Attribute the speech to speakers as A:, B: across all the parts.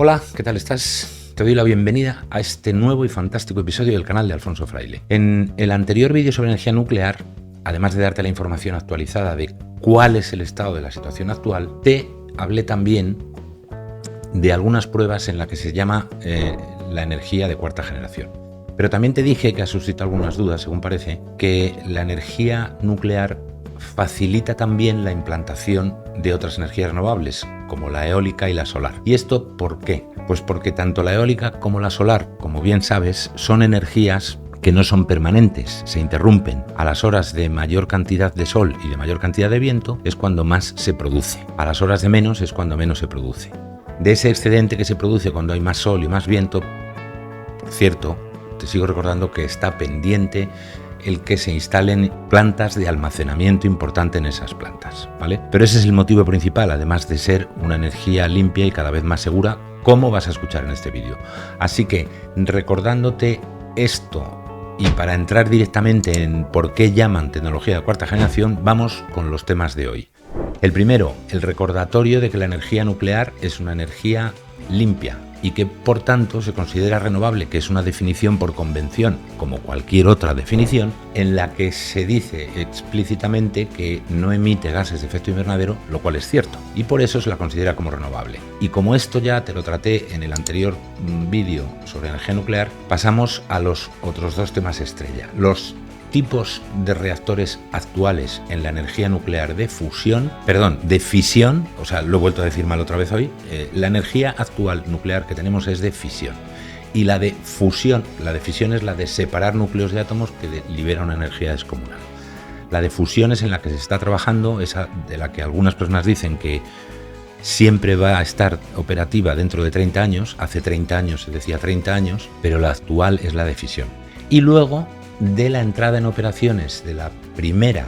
A: Hola, ¿qué tal estás? Te doy la bienvenida a este nuevo y fantástico episodio del canal de Alfonso Fraile. En el anterior vídeo sobre energía nuclear, además de darte la información actualizada de cuál es el estado de la situación actual, te hablé también de algunas pruebas en las que se llama la energía de cuarta generación. Pero también te dije, que ha suscitado algunas dudas, según parece, que la energía nuclear facilita también la implantación de otras energías renovables, como la eólica y la solar. ¿Y esto por qué? Pues porque tanto la eólica como la solar, como bien sabes, son energías que no son permanentes, se interrumpen. A las horas de mayor cantidad de sol y de mayor cantidad de viento es cuando más se produce. A las horas de menos es cuando menos se produce. De ese excedente que se produce cuando hay más sol y más viento, por cierto, te sigo recordando que está pendiente el que se instalen plantas de almacenamiento importante en esas plantas, ¿vale? Pero ese es el motivo principal, además de ser una energía limpia y cada vez más segura, como vas a escuchar en este vídeo. Así que, recordándote esto y para entrar directamente en por qué llaman tecnología de cuarta generación, vamos con los temas de hoy. El primero, el recordatorio de que la energía nuclear es una energía limpia y que por tanto se considera renovable, que es una definición por convención, como cualquier otra definición, en la que se dice explícitamente que no emite gases de efecto invernadero, lo cual es cierto, y por eso se la considera como renovable. Y como esto ya te lo traté en el anterior vídeo sobre energía nuclear, pasamos a los otros dos temas estrella. Los tipos de reactores actuales en la energía nuclear de fisión, o sea, lo he vuelto a decir mal otra vez hoy, la energía actual nuclear que tenemos es de fisión. Y la de fusión, la de fisión es la de separar núcleos de átomos que libera una energía descomunal. La de fusión es en la que se está trabajando, esa de la que algunas personas dicen que siempre va a estar operativa dentro de 30 años, hace 30 años se decía 30 años, pero la actual es la de fisión. Y luego, de la entrada en operaciones de la primera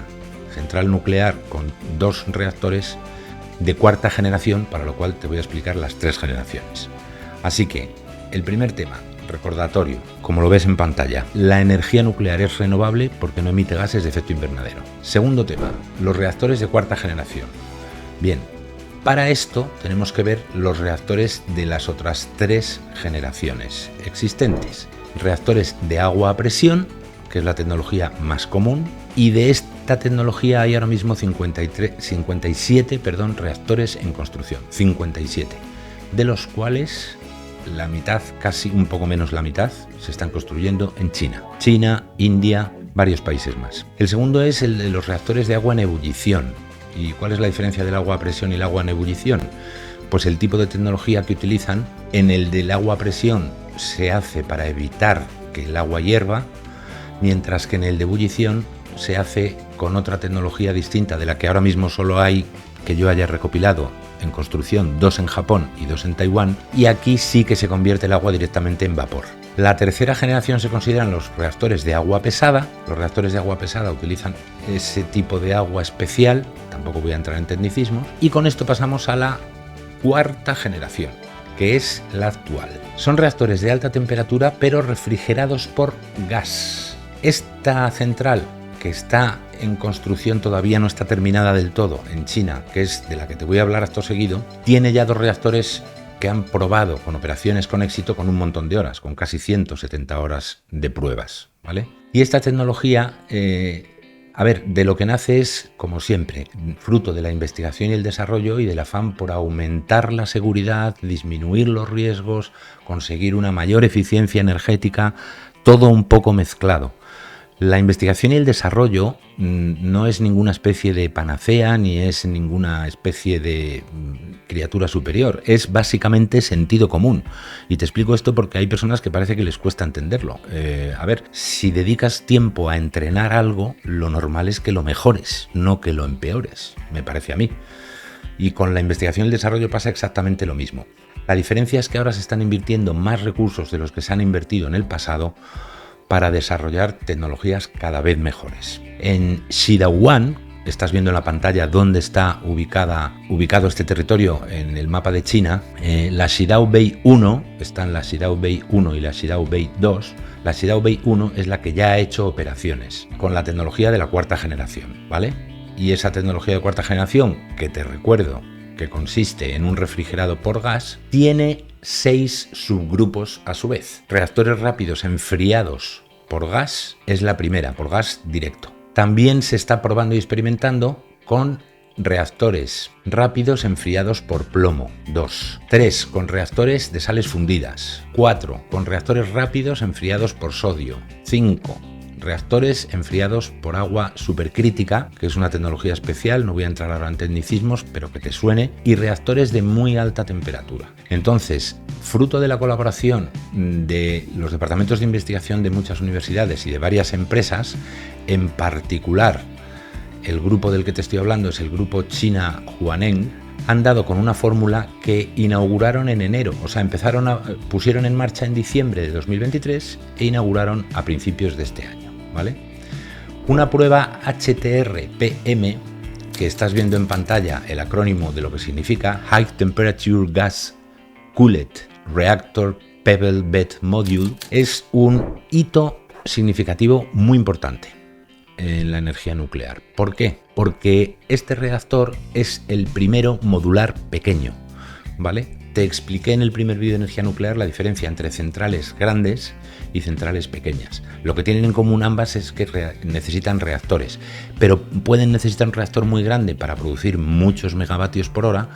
A: central nuclear con 2 reactores de cuarta generación, para lo cual te voy a explicar las 3 generaciones. Así que, el primer tema, recordatorio, como lo ves en pantalla, la energía nuclear es renovable porque no emite gases de efecto invernadero. Segundo tema, los reactores de cuarta generación. Bien, para esto tenemos que ver los reactores de las otras 3 generaciones existentes. Reactores de agua a presión, que es la tecnología más común, y de esta tecnología hay ahora mismo 57 reactores en construcción, 57, de los cuales la mitad, casi un poco menos la mitad, se están construyendo en China, India, varios países más. El segundo es el de los reactores de agua en ebullición. ¿Y cuál es la diferencia del agua a presión y el agua en ebullición? Pues el tipo de tecnología que utilizan. En el del agua a presión se hace para evitar que el agua hierva, mientras que en el de ebullición se hace con otra tecnología distinta, de la que ahora mismo solo hay, que yo haya recopilado en construcción, 2 en Japón y 2 en Taiwán, y aquí sí que se convierte el agua directamente en vapor. La tercera generación se consideran los reactores de agua pesada. Los reactores de agua pesada utilizan ese tipo de agua especial, tampoco voy a entrar en tecnicismos, y con esto pasamos a la cuarta generación, que es la actual. Son reactores de alta temperatura pero refrigerados por gas. Esta central, que está en construcción, todavía no está terminada del todo, en China, que es de la que te voy a hablar acto seguido, tiene ya 2 reactores que han probado con operaciones con éxito con un montón de horas, con casi 170 horas de pruebas, ¿vale? Y esta tecnología, de lo que nace es, como siempre, fruto de la investigación y el desarrollo y del afán por aumentar la seguridad, disminuir los riesgos, conseguir una mayor eficiencia energética, todo un poco mezclado. La investigación y el desarrollo no es ninguna especie de panacea ni es ninguna especie de criatura superior, es básicamente sentido común. Y te explico esto porque hay personas que parece que les cuesta entenderlo. Si dedicas tiempo a entrenar algo, lo normal es que lo mejores, no que lo empeores, me parece a mí. Y con la investigación y el desarrollo pasa exactamente lo mismo. La diferencia es que ahora se están invirtiendo más recursos de los que se han invertido en el pasado para desarrollar tecnologías cada vez mejores. En Xidao-1, estás viendo en la pantalla dónde está ubicado este territorio en el mapa de China. La Xidao-Bei 1, están la Xidao-Bei 1 y la Xidao-Bei 2. La Xidao-Bei 1 es la que ya ha hecho operaciones con la tecnología de la cuarta generación, ¿vale? Y esa tecnología de cuarta generación, que te recuerdo que consiste en un refrigerado por gas, tiene 6 subgrupos a su vez. Reactores rápidos enfriados por gas es la primera, por gas directo. También se está probando y experimentando con reactores rápidos enfriados por plomo, 2. 3. Con reactores de sales fundidas. 4. Con reactores rápidos enfriados por sodio. 5. Reactores enfriados por agua supercrítica, que es una tecnología especial, no voy a entrar ahora en tecnicismos, pero que te suene, y reactores de muy alta temperatura. Entonces, fruto de la colaboración de los departamentos de investigación de muchas universidades y de varias empresas, en particular el grupo del que te estoy hablando es el grupo China Huaneng, han dado con una fórmula que inauguraron en enero, o sea, pusieron en marcha en diciembre de 2023 e inauguraron a principios de este año, ¿vale? Una prueba HTRPM, que estás viendo en pantalla el acrónimo de lo que significa High Temperature Gas Cooled Reactor Pebble Bed Module, es un hito significativo muy importante en la energía nuclear. ¿Por qué? Porque este reactor es el primero modular pequeño, ¿vale? Te expliqué en el primer vídeo de energía nuclear la diferencia entre centrales grandes y centrales pequeñas. Lo que tienen en común ambas es que necesitan reactores, pero pueden necesitar un reactor muy grande para producir muchos megavatios por hora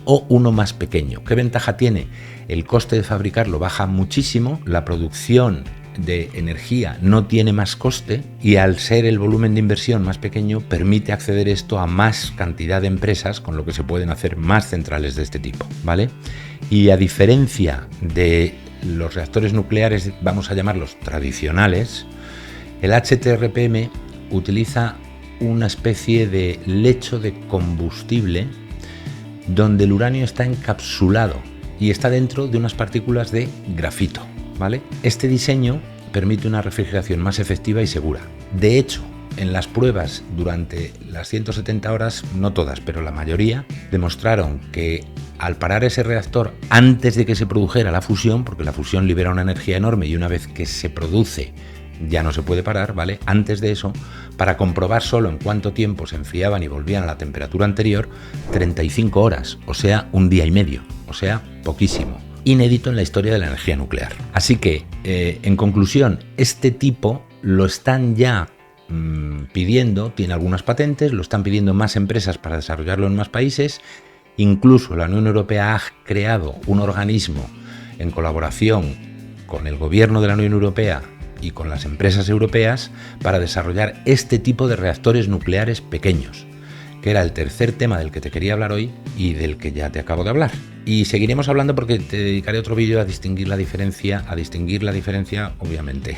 A: o uno más pequeño. ¿Qué ventaja tiene? El coste de fabricarlo baja muchísimo, la producción de energía no tiene más coste y al ser el volumen de inversión más pequeño permite acceder esto a más cantidad de empresas, con lo que se pueden hacer más centrales de este tipo, ¿vale? Y a diferencia de los reactores nucleares, vamos a llamarlos tradicionales, el HTRPM utiliza una especie de lecho de combustible donde el uranio está encapsulado y está dentro de unas partículas de grafito, ¿vale? Este diseño permite una refrigeración más efectiva y segura. De hecho, en las pruebas durante las 170 horas, no todas, pero la mayoría, demostraron que al parar ese reactor antes de que se produjera la fusión, porque la fusión libera una energía enorme y una vez que se produce ya no se puede parar, ¿vale? Antes de eso, para comprobar solo en cuánto tiempo se enfriaban y volvían a la temperatura anterior, 35 horas, o sea, un día y medio, o sea, poquísimo. Inédito en la historia de la energía nuclear. Así que, en conclusión, este tipo lo están ya pidiendo, tiene algunas patentes, lo están pidiendo más empresas para desarrollarlo en más países. Incluso la Unión Europea ha creado un organismo en colaboración con el gobierno de la Unión Europea y con las empresas europeas para desarrollar este tipo de reactores nucleares pequeños, que era el tercer tema del que te quería hablar hoy y del que ya te acabo de hablar. Y seguiremos hablando porque te dedicaré otro vídeo a distinguir la diferencia, obviamente.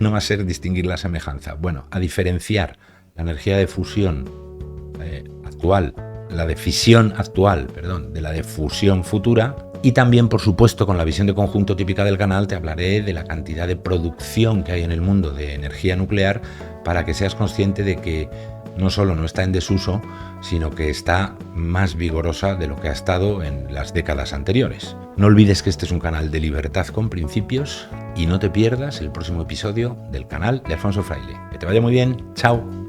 A: No va a ser distinguir la semejanza. Bueno, a diferenciar la energía de fusión actual, la de fisión actual, perdón, de la de fusión futura. Y también, por supuesto, con la visión de conjunto típica del canal, te hablaré de la cantidad de producción que hay en el mundo de energía nuclear para que seas consciente de que no solo no está en desuso, sino que está más vigorosa de lo que ha estado en las décadas anteriores. No olvides que este es un canal de libertad con principios y no te pierdas el próximo episodio del canal de Alfonso Fraile. Que te vaya muy bien. Chao.